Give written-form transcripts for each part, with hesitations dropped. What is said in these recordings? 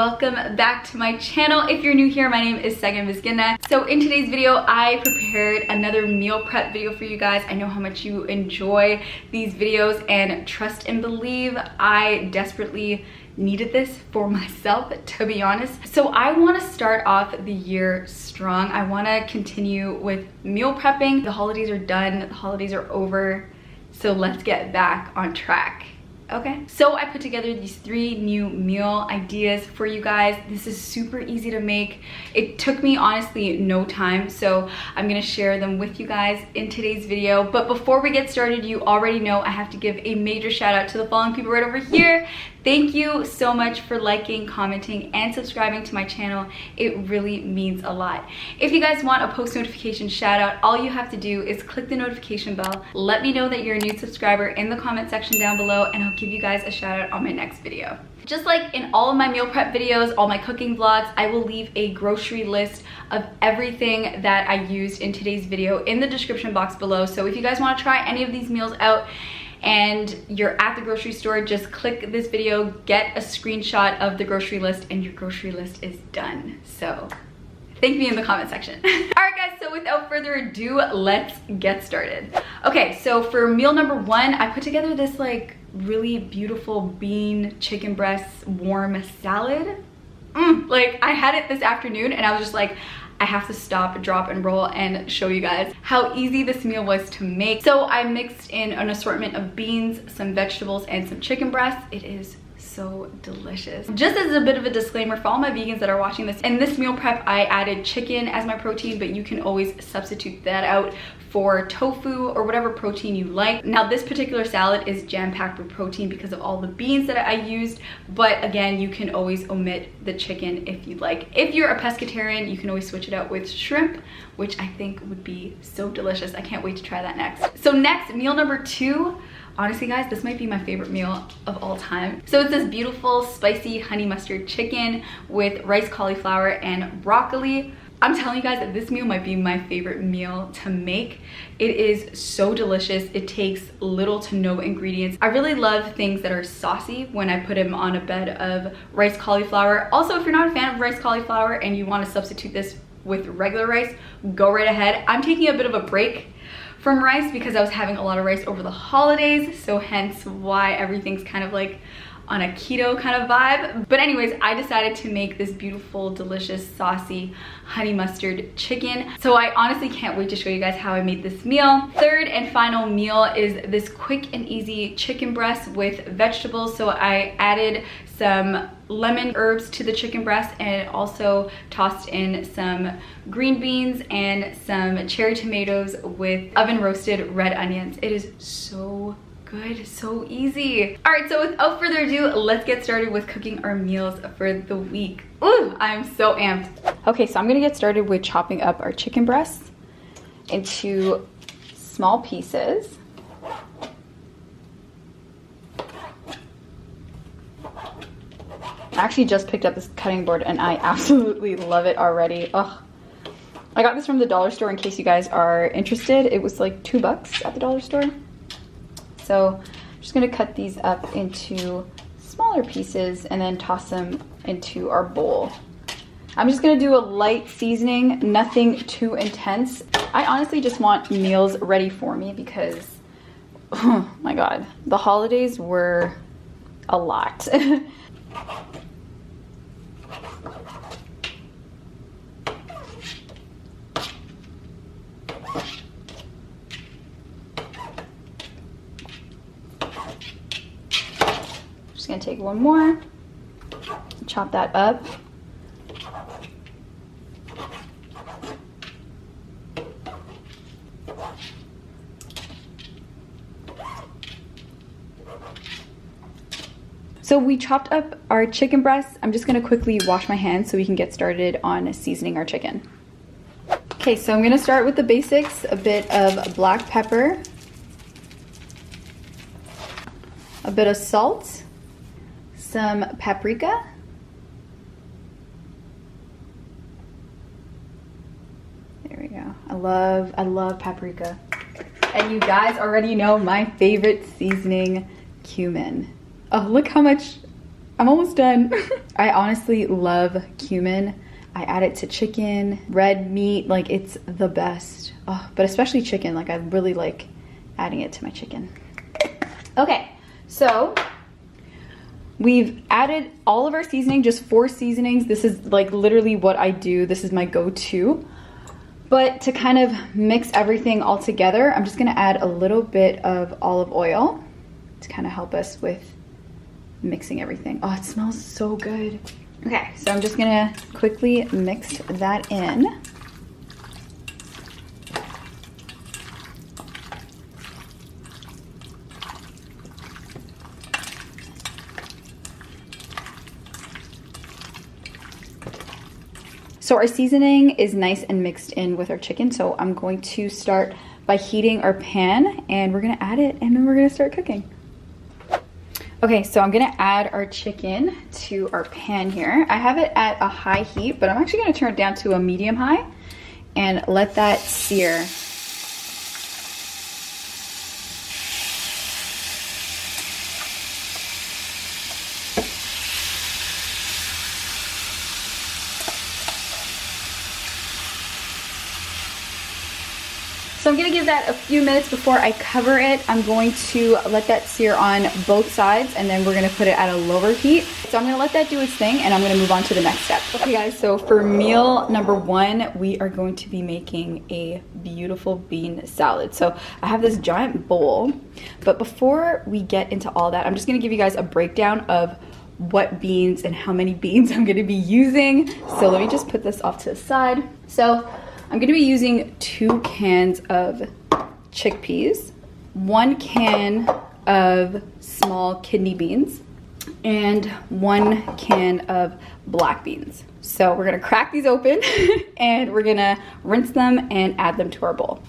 welcome back to my channel. If you're new here, my name is Segen. So in today's video, I prepared another meal prep video for you guys. I know how much you enjoy these videos, and trust and believe, I desperately needed this for myself, to be honest. So I want to start off the year strong. I want to continue with meal prepping. The holidays are done, the holidays are over, so let's get back on track. Okay, so I put together these 3 new meal ideas for you guys. This is super easy to make. It took me honestly no time, so I'm gonna share them with you guys in today's video. But before we get started, you already know I have to give a major shout out to the following people right over here. Thank you so much for liking, commenting, and subscribing to my channel. It really means a lot. If you guys want a post notification shout out, all you have to do is click the notification bell. Let me know that you're a new subscriber in the comment section down below, and I'll give you guys a shout out on my next video. Just like in all of my meal prep videos, all my cooking vlogs, I will leave a grocery list of everything that I used in today's video in the description box below. So if you guys want to try any of these meals out and you're at the grocery store, just click this video, get a screenshot of the grocery list, and your grocery list is done. So thank me in the comment section. All right guys, so without further ado, let's get started. Okay, so for meal number 1, I put together this like really beautiful bean chicken breast warm salad. Like I had it this afternoon and I was just like, I have to stop, drop, and roll and show you guys how easy this meal was to make. So I mixed in an assortment of beans, some vegetables, and some chicken breasts. It is so delicious. Just as a bit of a disclaimer for all my vegans that are watching this, in this meal prep I added chicken as my protein, but you can always substitute that out for tofu or whatever protein you like. Now this particular salad is jam-packed with protein because of all the beans that I used, but again, you can always omit the chicken if you'd like. If you're a pescatarian, you can always switch it out with shrimp, which I think would be so delicious. I can't wait to try that next. So next, meal number 2. Honestly guys, this might be my favorite meal of all time. So it's this beautiful spicy honey mustard chicken with rice, cauliflower, and broccoli. I'm telling you guys that this meal might be my favorite meal to make. It is so delicious. It takes little to no ingredients. I really love things that are saucy when I put them on a bed of rice cauliflower. Also, if you're not a fan of rice cauliflower and you want to substitute this with regular rice, go right ahead. I'm taking a bit of a break from rice because I was having a lot of rice over the holidays, so hence why everything's kind of like on a keto kind of vibe. But anyways, I decided to make this beautiful, delicious, saucy honey mustard chicken. So I honestly can't wait to show you guys how I made this meal. Third and final meal is this quick and easy chicken breast with vegetables. So I added some lemon herbs to the chicken breast and also tossed in some green beans and some cherry tomatoes with oven roasted red onions. It is so good, so easy. All right, so without further ado, let's get started with cooking our meals for the week. Ooh, I'm so amped. Okay, so I'm gonna get started with chopping up our chicken breasts into small pieces. I actually just picked up this cutting board and I absolutely love it already. Ugh. I got this from the dollar store in case you guys are interested. It was like $2 at the dollar store. So I'm just gonna cut these up into smaller pieces and then toss them into our bowl. I'm just gonna do a light seasoning, nothing too intense. I honestly just want meals ready for me because, oh my God, the holidays were a lot. Gonna take one more, chop that up. So we chopped up our chicken breasts. I'm just gonna quickly wash my hands so we can get started on seasoning our chicken. Okay, so I'm gonna start with the basics, a bit of black pepper, a bit of salt, some paprika, there we go. I love paprika. And you guys already know my favorite seasoning, cumin. Oh, look how much I'm almost done. I honestly love cumin. I add it to chicken, red meat, like it's the best. Oh, but especially chicken, like I really like adding it to my chicken. Okay, so we've added all of our seasoning, just 4 seasonings. This is like literally what I do. This is my go-to. But to kind of mix everything all together, I'm just gonna add a little bit of olive oil to kind of help us with mixing everything. Oh, it smells so good. Okay, so I'm just gonna quickly mix that in. So our seasoning is nice and mixed in with our chicken, so I'm going to start by heating our pan, and we're gonna add it, and then we're gonna start cooking. Okay, so I'm gonna add our chicken to our pan here. I have it at a high heat, but I'm actually gonna turn it down to a medium high and let that sear. So I'm gonna give that a few minutes before I cover it. I'm going to let that sear on both sides, and then we're gonna put it at a lower heat. So I'm gonna let that do its thing, and I'm gonna move on to the next step. Okay guys, so for meal number 1, we are going to be making a beautiful bean salad. So I have this giant bowl, but before we get into all that, I'm just gonna give you guys a breakdown of what beans and how many beans I'm gonna be using. So let me just put this off to the side. So I'm gonna be using 2 cans of chickpeas, 1 can of small kidney beans, and 1 can of black beans. So we're gonna crack these open and we're gonna rinse them and add them to our bowl.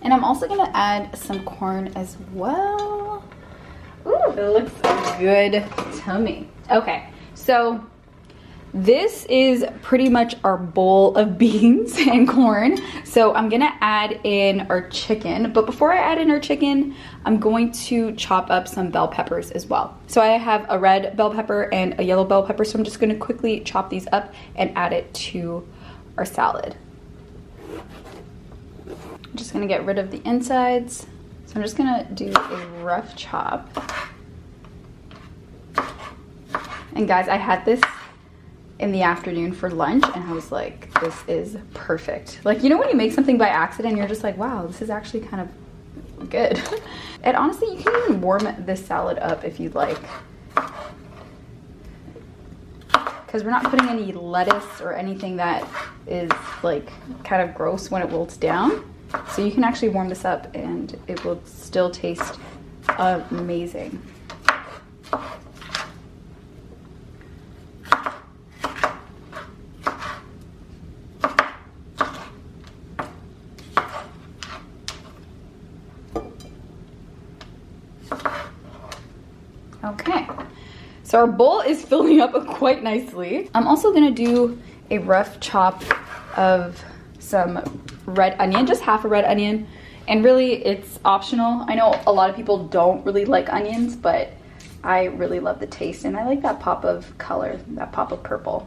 And I'm also gonna add some corn as well. Ooh, it looks good to me. Okay, so this is pretty much our bowl of beans and corn. So I'm gonna add in our chicken, but before I add in our chicken, I'm going to chop up some bell peppers as well. So I have a red bell pepper and a yellow bell pepper, so I'm just gonna quickly chop these up and add it to our salad. I'm just gonna get rid of the insides. So I'm just gonna do a rough chop. And guys, I had this in the afternoon for lunch and I was like, this is perfect. Like, you know when you make something by accident, you're just like, wow, this is actually kind of good. And honestly, you can even warm this salad up if you'd like. Because we're not putting any lettuce or anything that is like kind of gross when it wilts down. So you can actually warm this up and it will still taste amazing. Okay, so our bowl is filling up quite nicely. I'm also gonna do a rough chop of some red onion, just half a red onion. And really it's optional. I know a lot of people don't really like onions, but I really love the taste and I like that pop of color, that pop of purple.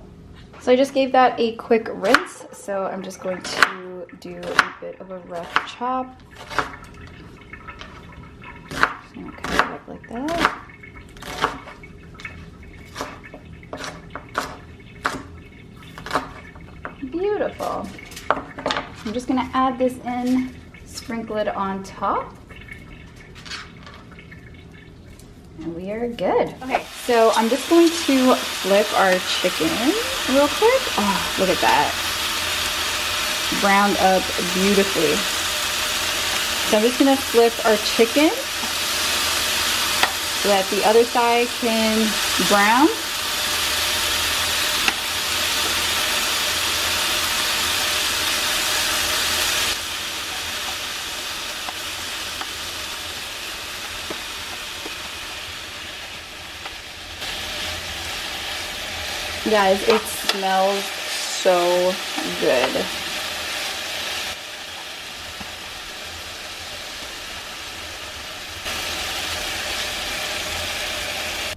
So I just gave that a quick rinse. So I'm just going to do a bit of a rough chop. Just gonna cut it up like that. Beautiful. I'm just gonna add this in, sprinkle it on top. And we are good. Okay, so I'm just going to flip our chicken real quick. Oh, look at that. Browned up beautifully. So I'm just gonna flip our chicken so that the other side can brown. Guys, it smells so good.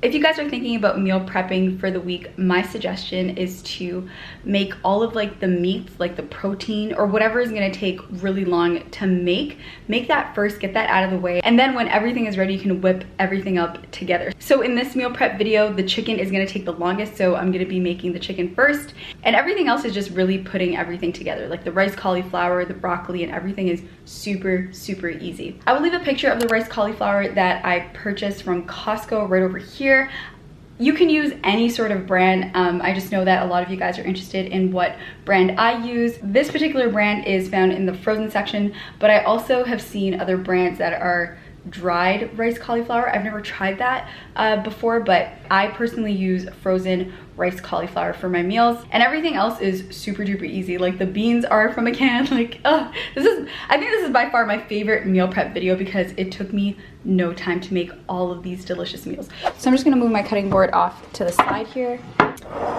If you guys are thinking about meal prepping for the week, my suggestion is to make all of like the meats, like the protein or whatever is gonna take really long to make that first, get that out of the way. And then when everything is ready, you can whip everything up together. So in this meal prep video, the chicken is gonna take the longest. So I'm gonna be making the chicken first and everything else is just really putting everything together. Like the rice cauliflower, the broccoli, and everything is super, super easy. I will leave a picture of the rice cauliflower that I purchased from Costco right over here. You can use any sort of brand. I just know that a lot of you guys are interested in what brand I use. This particular brand is found in the frozen section, but I also have seen other brands that are dried rice cauliflower. I've never tried that before, but I personally use frozen rice cauliflower for my meals, and everything else is super duper easy. Like the beans are from a can. Like, I think this is by far my favorite meal prep video because it took me no time to make all of these delicious meals. So I'm just gonna move my cutting board off to the side here,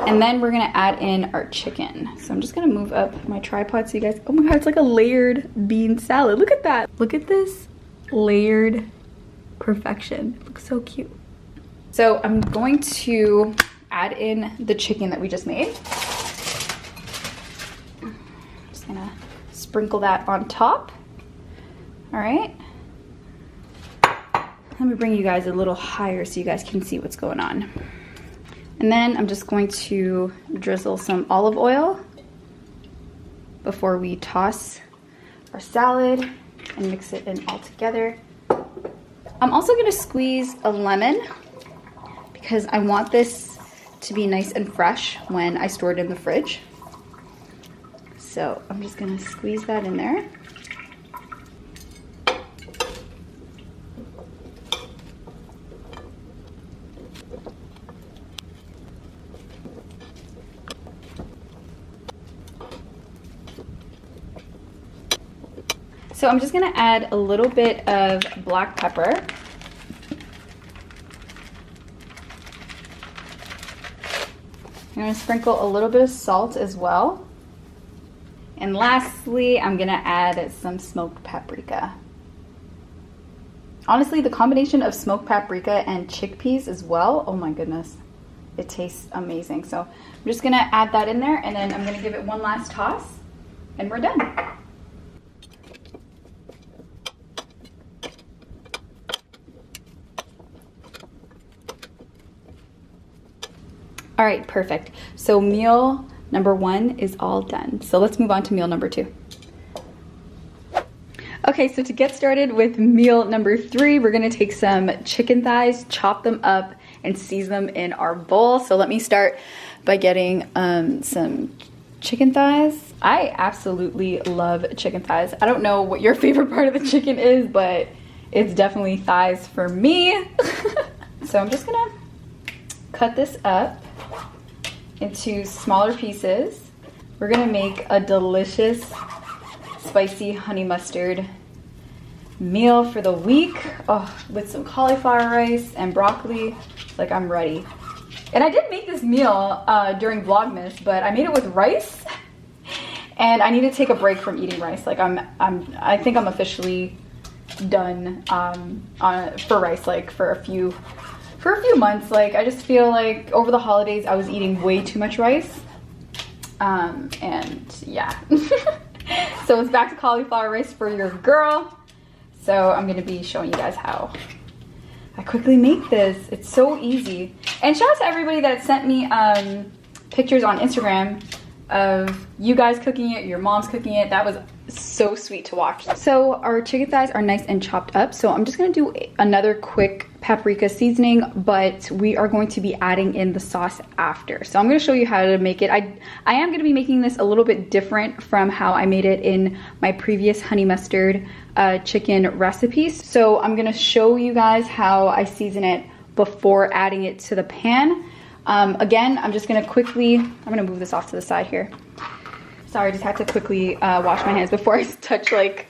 and then we're gonna add in our chicken. So I'm just gonna move up my tripod so you guys, oh my god, it's like a layered bean salad. Look at that. Look at this layered perfection. It looks so cute. So I'm going to add in the chicken that we just made. Just gonna sprinkle that on top. All right. Let me bring you guys a little higher so you guys can see what's going on. And then I'm just going to drizzle some olive oil before we toss our salad and mix it in all together. I'm also gonna squeeze a lemon because I want this to be nice and fresh when I store it in the fridge. So I'm just gonna squeeze that in there. So I'm just gonna add a little bit of black pepper. I'm gonna sprinkle a little bit of salt as well. And lastly, I'm gonna add some smoked paprika. Honestly, the combination of smoked paprika and chickpeas as well, oh my goodness, it tastes amazing. So I'm just gonna add that in there and then I'm gonna give it one last toss and we're done. All right, perfect. So meal number 1 is all done. So let's move on to meal number 2. Okay, so to get started with meal number 3, we're gonna take some chicken thighs, chop them up, and season them in our bowl. So let me start by getting some chicken thighs. I absolutely love chicken thighs. I don't know what your favorite part of the chicken is, but it's definitely thighs for me. So I'm just gonna cut this up into smaller pieces. We're gonna make a delicious spicy honey mustard meal for the week. Oh, with some cauliflower rice and broccoli. Like, I'm ready. And I did make this meal during Vlogmas, but I made it with rice and I need to take a break from eating rice. Like I think I'm officially done for rice, like for a few months. Like, I just feel like over the holidays I was eating way too much rice, and yeah. So it's back to cauliflower rice for your girl. So I'm gonna be showing you guys how I quickly make this. It's so easy. And shout out to everybody that sent me pictures on Instagram of you guys cooking it, your mom's cooking it. That was so sweet to watch. So our chicken thighs are nice and chopped up. So I'm just gonna do another quick paprika seasoning, but we are going to be adding in the sauce after. So I'm gonna show you how to make it. I am gonna be making this a little bit different from how I made it in my previous honey mustard chicken recipes. So I'm gonna show you guys how I season it before adding it to the pan. Again, I'm just gonna quickly, I'm gonna move this off to the side here. Sorry, I just had to quickly wash my hands before I touch like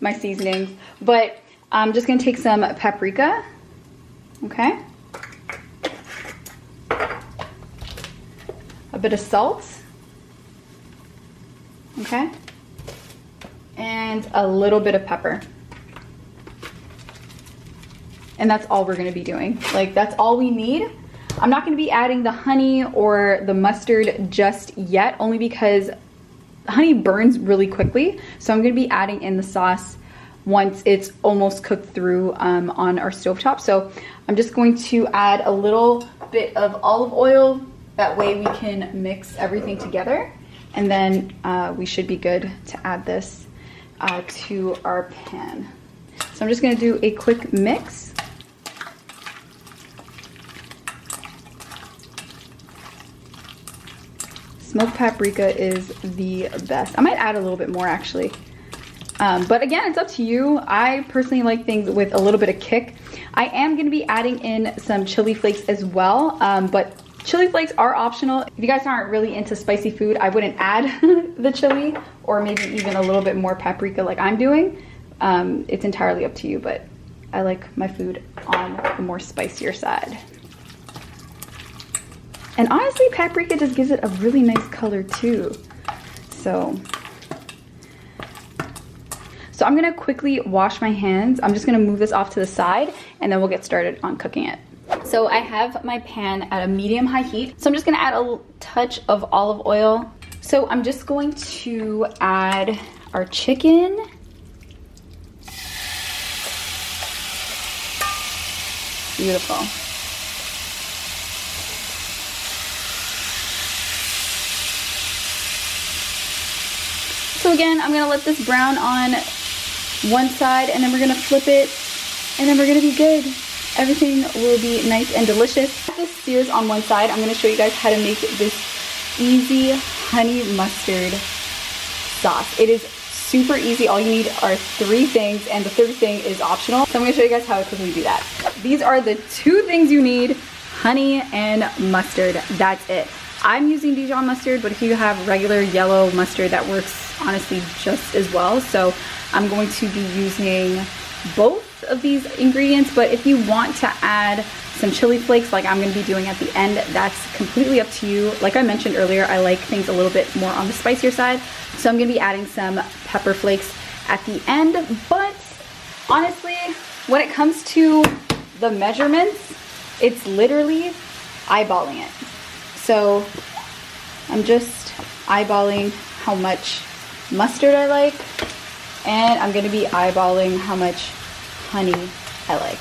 my seasonings. But I'm just gonna take some paprika, okay? A bit of salt, okay? And a little bit of pepper. And that's all we're gonna be doing. Like, that's all we need. I'm not gonna be adding the honey or the mustard just yet, only because honey burns really quickly. So I'm gonna be adding in the sauce once it's almost cooked through on our stovetop. So I'm just going to add a little bit of olive oil. That way we can mix everything together. And then we should be good to add this to our pan. So I'm just gonna do a quick mix. Smoked paprika is the best. I might add a little bit more actually. But again, it's up to you. I personally like things with a little bit of kick. I am gonna be adding in some chili flakes as well, but chili flakes are optional. If you guys aren't really into spicy food, I wouldn't add the chili or maybe even a little bit more paprika like I'm doing. It's entirely up to you, but I like my food on the more spicier side. And honestly, paprika just gives it a really nice color too. So I'm gonna quickly wash my hands. I'm just gonna move this off to the side and then we'll get started on cooking it. So I have my pan at a medium-high heat. So I'm just gonna add a touch of olive oil. So I'm just going to add our chicken. Beautiful. So again, I'm gonna let this brown on one side and then we're gonna flip it and then we're gonna be good. Everything will be nice and delicious. As this sears on one side, I'm gonna show you guys how to make this easy honey mustard sauce. It is super easy. All you need are 3 things and the third thing is optional. So I'm gonna show you guys how to quickly do that. These are the 2 things you need, honey and mustard. That's it. I'm using Dijon mustard, but if you have regular yellow mustard, that works honestly just as well. So I'm going to be using both of these ingredients, but if you want to add some chili flakes like I'm going to be doing at the end, that's completely up to you. Like I mentioned earlier, I like things a little bit more on the spicier side, so I'm going to be adding some pepper flakes at the end. But honestly, when it comes to the measurements, it's literally eyeballing it. So I'm just eyeballing how much mustard I like, and I'm gonna be eyeballing how much honey I like.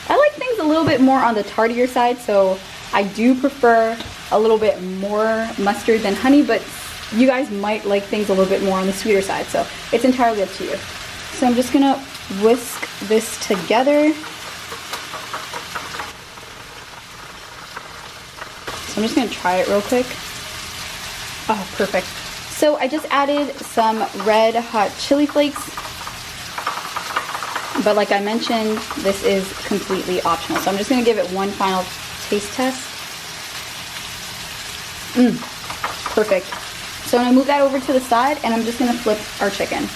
I like things a little bit more on the tartier side, so I do prefer a little bit more mustard than honey, but you guys might like things a little bit more on the sweeter side, so it's entirely up to you. So I'm just gonna whisk this together. So I'm just gonna try it real quick. Oh, perfect. So I just added some red hot chili flakes, but like I mentioned, this is completely optional. So I'm just gonna give it one final taste test. Perfect. So I'm gonna move that over to the side and I'm just gonna flip our chicken.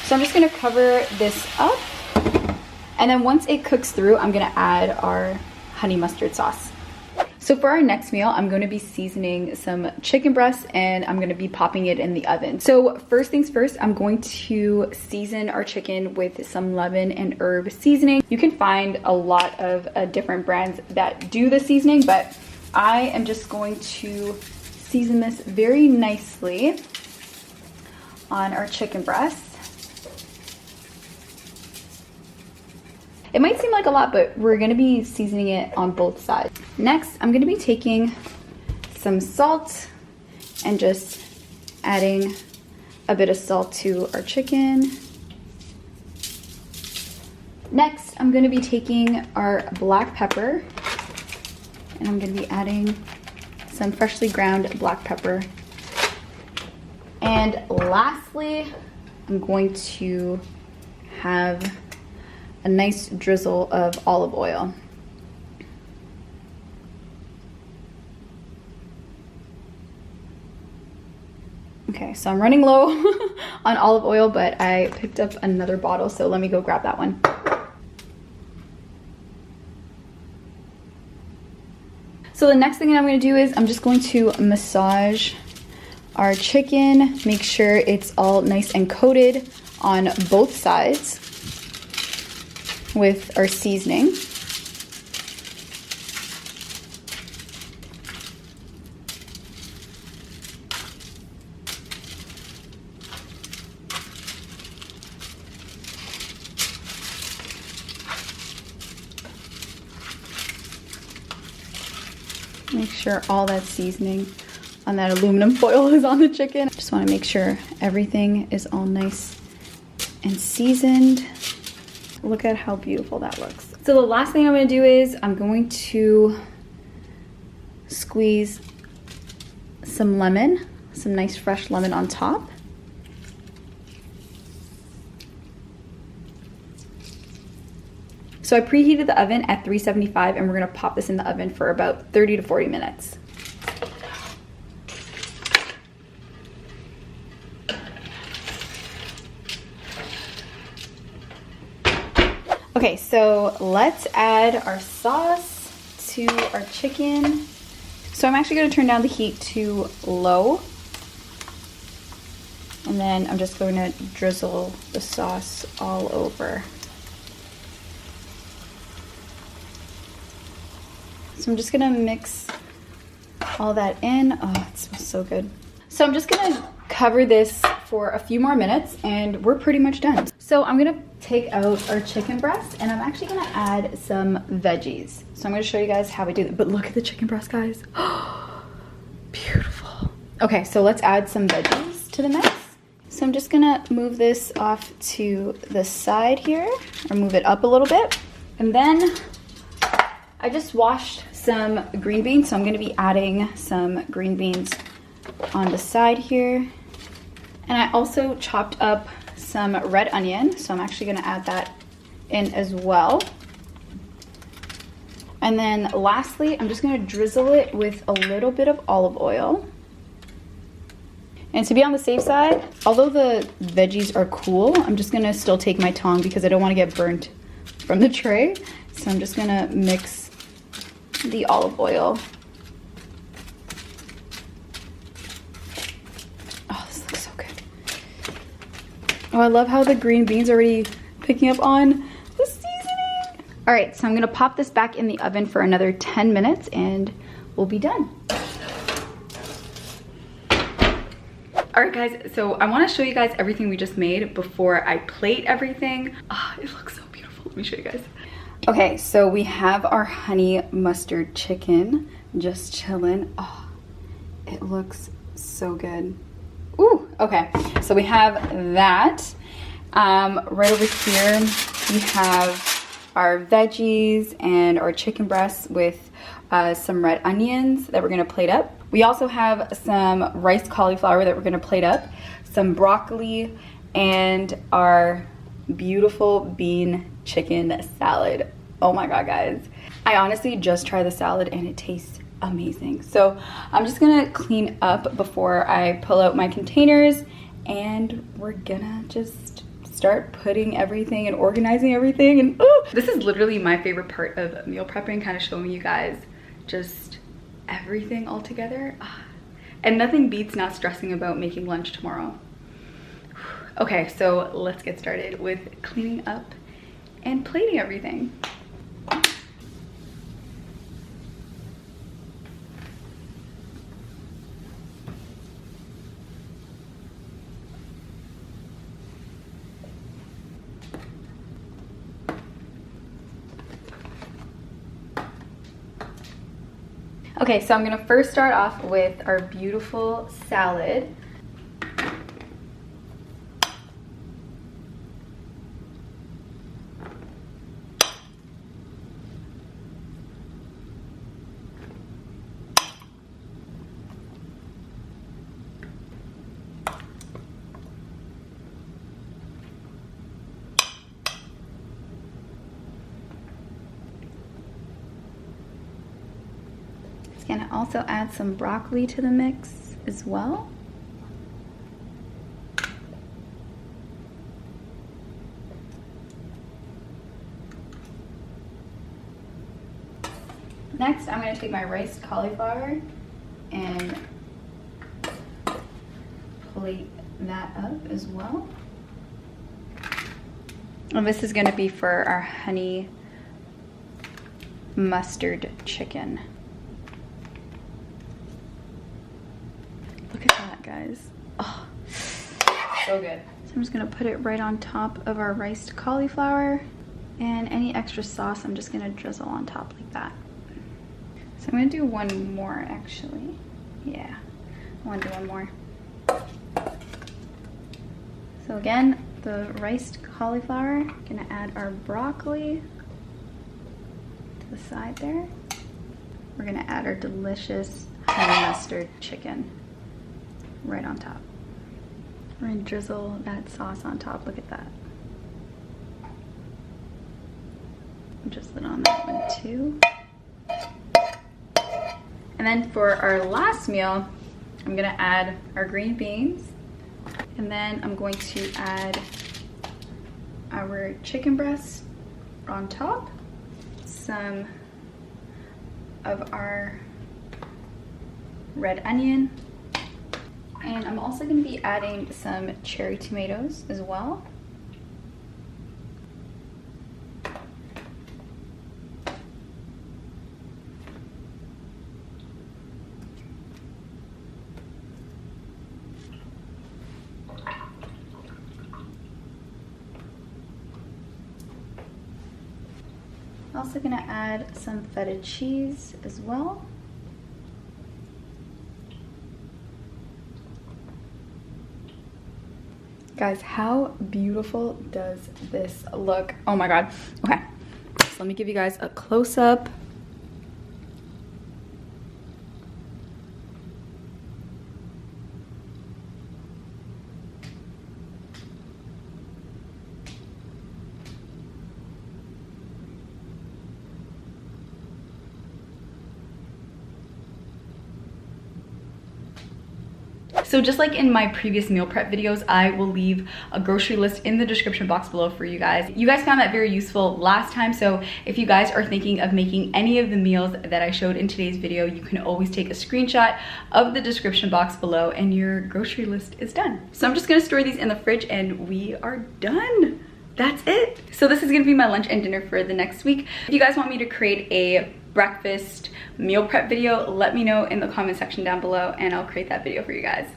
So I'm just gonna cover this up. And then once it cooks through, I'm gonna add our honey mustard sauce. So for our next meal, I'm gonna be seasoning some chicken breasts and I'm gonna be popping it in the oven. So first things first, I'm going to season our chicken with some lemon and herb seasoning. You can find a lot of different brands that do the seasoning, but I am just going to season this very nicely on our chicken breasts. It might seem like a lot, but we're gonna be seasoning it on both sides. Next, I'm gonna be taking some salt and just adding a bit of salt to our chicken. Next, I'm gonna be taking our black pepper and I'm gonna be adding some freshly ground black pepper. And lastly, I'm going to have a nice drizzle of olive oil. Okay, so I'm running low on olive oil, but I picked up another bottle, so let me go grab that one. So the next thing that I'm going to do is I'm just going to massage our chicken, make sure it's all nice and coated on both sides with our seasoning. Make sure all that seasoning on that aluminum foil is on the chicken. Just want to make sure everything is all nice and seasoned. Look at how beautiful that looks. So the last thing I'm going to do is I'm going to squeeze some lemon, some nice fresh lemon on top. So I preheated the oven at 375 and we're gonna pop this in the oven for about 30 to 40 minutes. Okay, so let's add our sauce to our chicken. So I'm actually gonna turn down the heat to low. And then I'm just going to drizzle the sauce all over. So I'm just gonna mix all that in. Oh, it smells so good. So I'm just gonna cover this for a few more minutes and we're pretty much done. So I'm gonna take out our chicken breast and I'm actually gonna add some veggies. So I'm gonna show you guys how I do that. But look at the chicken breast, guys. Oh, beautiful. Okay, so let's add some veggies to the mix. So I'm just gonna move this off to the side here, or move it up a little bit. And then I just washed some green beans, so I'm gonna be adding some green beans on the side here. And I also chopped up some red onion, so I'm actually gonna add that in as well. And then lastly, I'm just gonna drizzle it with a little bit of olive oil. And to be on the safe side, although the veggies are cool, I'm just gonna still take my tongue because I don't wanna get burnt from the tray. So I'm just gonna mix the olive oil. Oh, this looks so good. Oh, I love how the green beans are already picking up on the seasoning. All right, so I'm gonna pop this back in the oven for another 10 minutes and we'll be done. All right, guys, so I wanna show you guys everything we just made before I plate everything. Oh, it looks so beautiful. Let me show you guys. Okay, so we have our honey mustard chicken just chilling. Oh, it looks so good. Ooh, okay, so we have that. Right over here, we have our veggies and our chicken breasts with some red onions that we're gonna plate up. We also have some rice cauliflower that we're gonna plate up, some broccoli, and our beautiful bean chicken salad. Oh my god, guys. I honestly just tried the salad and it tastes amazing. So I'm just gonna clean up before I pull out my containers and we're gonna just start putting everything and organizing everything. And ooh, this is literally my favorite part of meal prepping, kind of showing you guys just everything all together. And nothing beats not stressing about making lunch tomorrow. Okay, so let's get started with cleaning up and plating everything. Okay, so I'm gonna first start off with our beautiful salad. Gonna also add some broccoli to the mix as well. Next, I'm gonna take my riced cauliflower and plate that up as well. And this is gonna be for our honey mustard chicken. Look at that, guys. Oh, so good. So I'm just gonna put it right on top of our riced cauliflower, and any extra sauce I'm just gonna drizzle on top like that. So I'm gonna do one more actually. Yeah, I wanna do one more. So again, the riced cauliflower, gonna add our broccoli to the side there. We're gonna add our delicious honey mustard chicken right on top. We're gonna drizzle that sauce on top. Look at that. Drizzle it on that one too. And then for our last meal, I'm gonna add our green beans, and then I'm going to add our chicken breast on top, some of our red onion, and I'm also going to be adding some cherry tomatoes as well. Also going to add some feta cheese as well. Guys, how beautiful does this look? Oh my god. Okay, so let me give you guys a close-up. So just like in my previous meal prep videos, I will leave a grocery list in the description box below for you guys. You guys found that very useful last time, so if you guys are thinking of making any of the meals that I showed in today's video, you can always take a screenshot of the description box below and your grocery list is done. So I'm just gonna store these in the fridge and we are done. That's it. So this is gonna be my lunch and dinner for the next week. If you guys want me to create a breakfast meal prep video, let me know in the comment section down below and I'll create that video for you guys.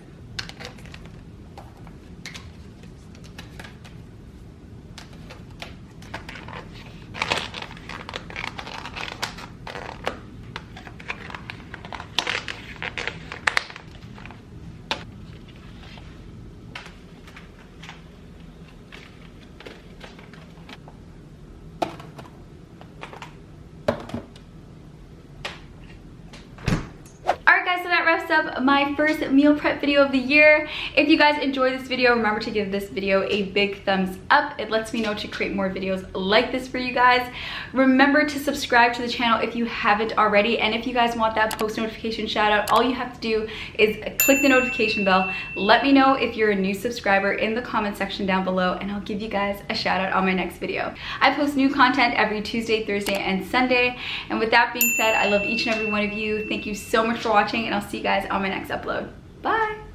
So that wraps up my first meal prep video of the year. If you guys enjoyed this video, remember to give this video a big thumbs up. It lets me know to create more videos like this for you guys. Remember to subscribe to the channel if you haven't already, and if you guys want that post notification shout out, all you have to do is click the notification bell. Let me know if you're a new subscriber in the comment section down below, and I'll give you guys a shout out on my next video. I post new content every Tuesday, Thursday, and Sunday, and with that being said, I love each and every one of you. Thank you so much for watching, and I'll see you guys on my next upload. Bye!